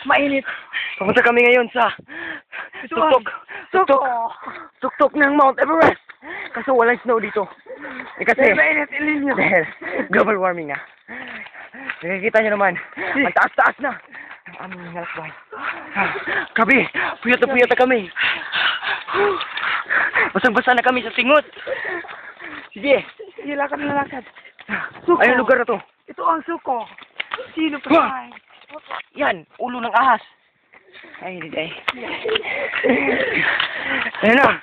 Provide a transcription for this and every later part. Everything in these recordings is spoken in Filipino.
Mainit. Pupunta kami ngayon sa tuktok ng Mount Everest. Kaso walang snow dito. Kasi Mainit, ilinyo. dahil global warming na. Nakikita nyo naman, ang taas-taas na ang aming nalakbay. Grabe, puyat na kami. Basang-basa na kami sa singot. Sige. Sige, lakad na lakad. Ayun lugar na to. Ito ang suko. Sino pa? Yan, ulo ng ahas. Ay, hindi ay. Ayun na.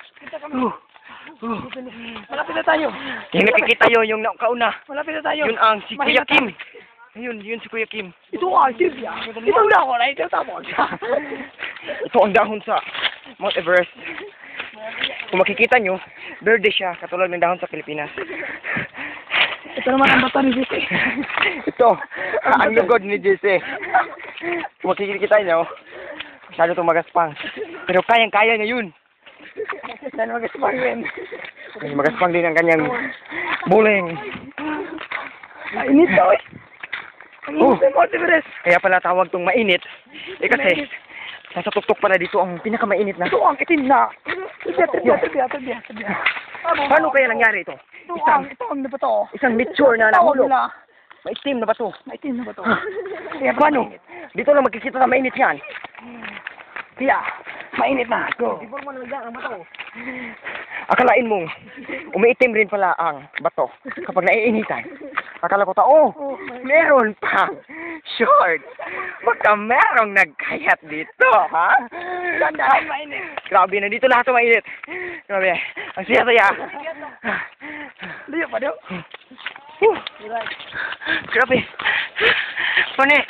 Malapit na tayo. Yung nakikita yun, yung kauna. Malapit na tayo. Yun ang si Kuya Kim. Yun si Kuya Kim. Ito ang Silvia. Ito ang dahon ay ito tapos. Ito ang dahon sa Mount Everest. Kung makikita nyo, verde siya, katulad ng dahon sa Pilipinas. Ito naman ang bato ni Jesse. Ito, ang lugod ni Jesse. Kung makikita nyo, masyado itong magaspang. Pero kayang-kaya niya yun. Yan magaspang din. Magaspang din ang kanyang buling. Mainit daw eh. Ang init ng Mount Everest. Kaya pala tawag itong mainit. Kasi nasa tuktok pala dito ang pinakamainit na. Ito ang itim na. Tabiya. Paano kaya nangyari ito? Ito ang na ba to? Isang meteor na nahulog. Maitim na ba ito? Maitim na ba to? Kaya paano? Dito lang magkikita na mainit yan. Kaya, mainit na. Go. Akalain mong umiitim rin pala ang bato kapag naiinitan. Akala ko meron pa short. Baka merong nagkayat dito, ha? Ganda, mainit. Grabe, nandito lahat ang mainit. Grabe, ang siya-saya. Liyo pa daw. Grabe. Panik.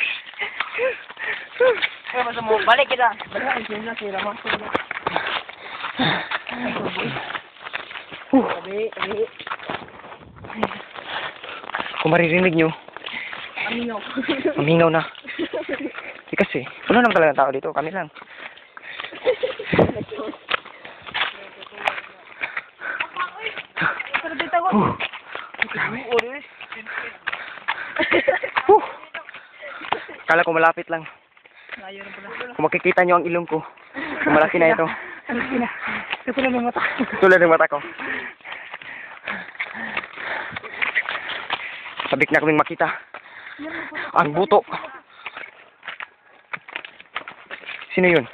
Kaya masa mo, balik kita. Balik, sira mo. Kung maririnig nyo, Aminaw na. Kasi, wala naman talaga tao dito, kami lang. Kala ko malapit lang. Kung makikita nyo ang ilong ko, malaki na ito. Tulad ng mata. Tulad ng mata ko. Sabik na kaming makita ang buto. Sino yun?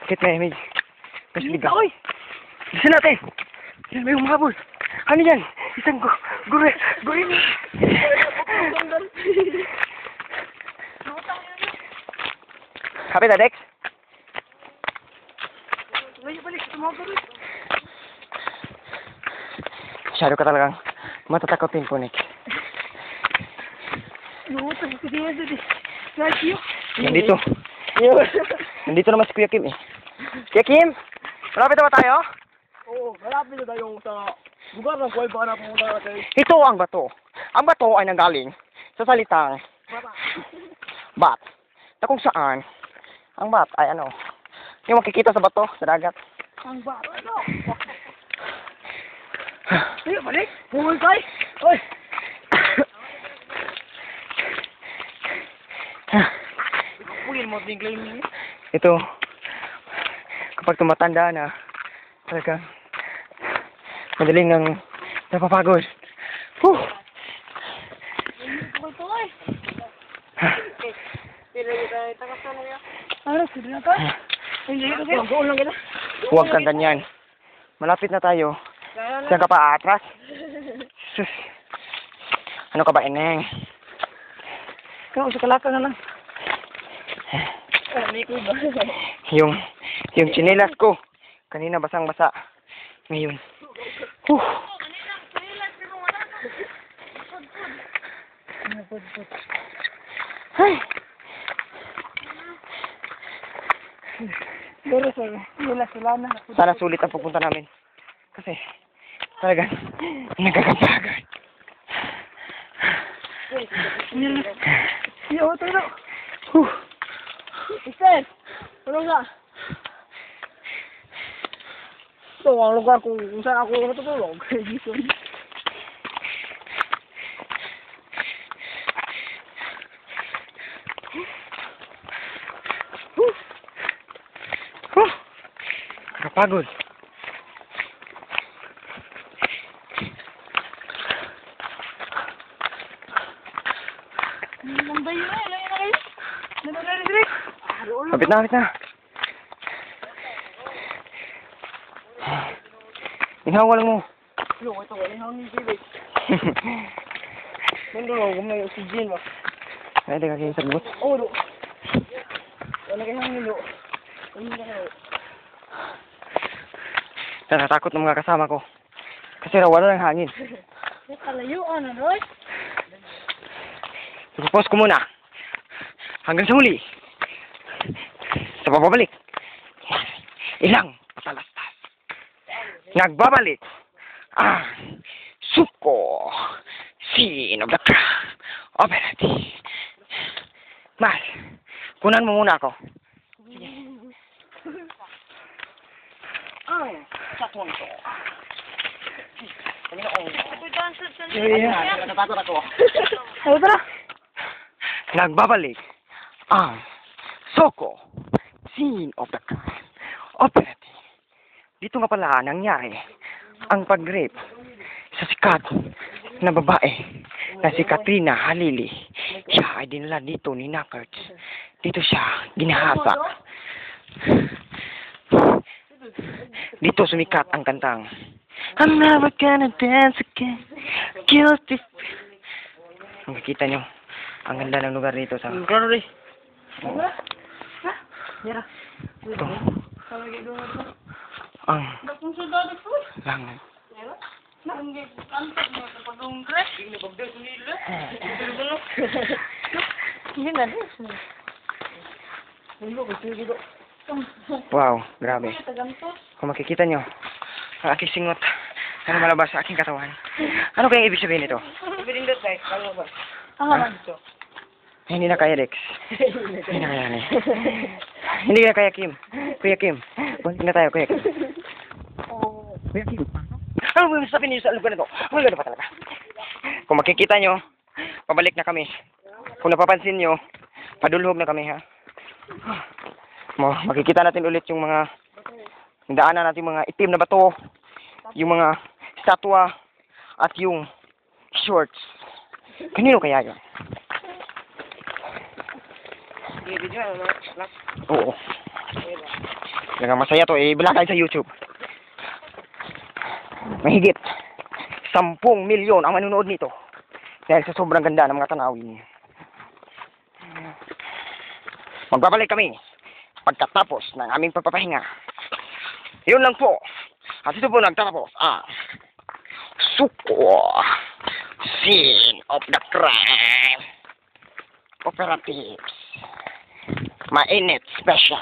Bakit may ligaw? Listen natin. May humahabol. Ano yan? Isang gorilla. Kapit na, Dex? Masyado ka talagang matatakotin po, Nick. Nandito. Nandito naman si Kuya Kim eh. Kuya Kim? Malapit na ba tayo? Oo, malapit na tayo sa lugar ng kuway para pumunta natin. Ito ang bato. Ang bato ay nanggaling sa salitang bat. Na kung saan, ang bat ay ano, yung makikita sa bato, sa dagat. Ang bat, ano? Sige, balik. Pumunta tayo. Oy. Ito, kapag tumatanda na, talaga, madaling nang napapagod. Huwag kang ganyan. Malapit na tayo. Saan ka pa atras? Sus. Ano ka ba, Eneng? Kaya sa kalaka na lang. Yung tsinelas ko, kanina basang-basa. Ngayon. Ay. Sana sulit ang pupunta namin. Kasi, talagang, nagkakapagod. Iyo, tayo. Isten, tulong ka. Ito ang lugar kung saan ako natutulog. Pagod. Lambayo na, layo na kayo. Direk. Kapit na, kapit na. Inhawa lang mo. Yo, ito, wala hangin sila. Nandun ako, kung may oxygen ba? Ay, di ka kayo sagot. Oo, do. Wala kayo hangin, do. Hangin ka kayo. Natatakot ng mga kasama ko. Kasi raw wala ng hangin. Kalayuan na, Roy. Ipupos ko muna. Hanggang sa huli. Sa pababalik. Ilang patalastas. Nagbabalik. Suko. Scene of the crime. Operative. Mal, kunan mo muna ako. Sige. Sakwan ko. Natatakot ako. Ano tara? Nagbabalik ang Soko, Scene of the Crime, Operative. Dito nga pala nangyari ang pag-rape sa sikat na babae na si Katrina Halili. Siya ay dinala dito ni Nakarts. Dito siya ginahasak. Dito sumikat ang kantang I'm never gonna dance again. Guilty. Makikita nyo ang ganda ng lugar dito sa Klaro rin. Yara. ito. Ang Kung sa dati po. langit. Nanggit, kantak mo sa pagdungkres. Hindi bagday sa nila. Hindi na rin. Hindi ko sige do. Wow, grabe. Tagantos. Kung makikita nyo ang aking singot na malabas sa aking katawan. Ano kaya ibig sabihin nito? Ibinindot tayo. Kalo ba? Ang dito. Hindi na kaya, Rex. Hindi na kaya, Hindi na kaya, Kim. Kuya Kim. Balik na tayo, Kuya Kim. Kuya Kim. Ano mo sabihin niyo sa lugar na to? Wala na pa talaga. Kung makikita nyo, pabalik na kami. Kung napapansin nyo, padulhog na kami, ha? Makikita natin ulit yung mga daanan natin, mga itim na bato, yung mga statwa, at yung shorts. Kanino kaya yun? Oo. Talagang masaya to. Ibala kayo sa YouTube. Mahigit 10 milyon ang manunood nito. Dahil sa sobrang ganda ng mga tanawin. Magbabalik kami pagkatapos ng aming pagpapahinga. Yun lang po. At ito po nagtatapos Suko, Scene of the Crime, Operatives, Mainit Special.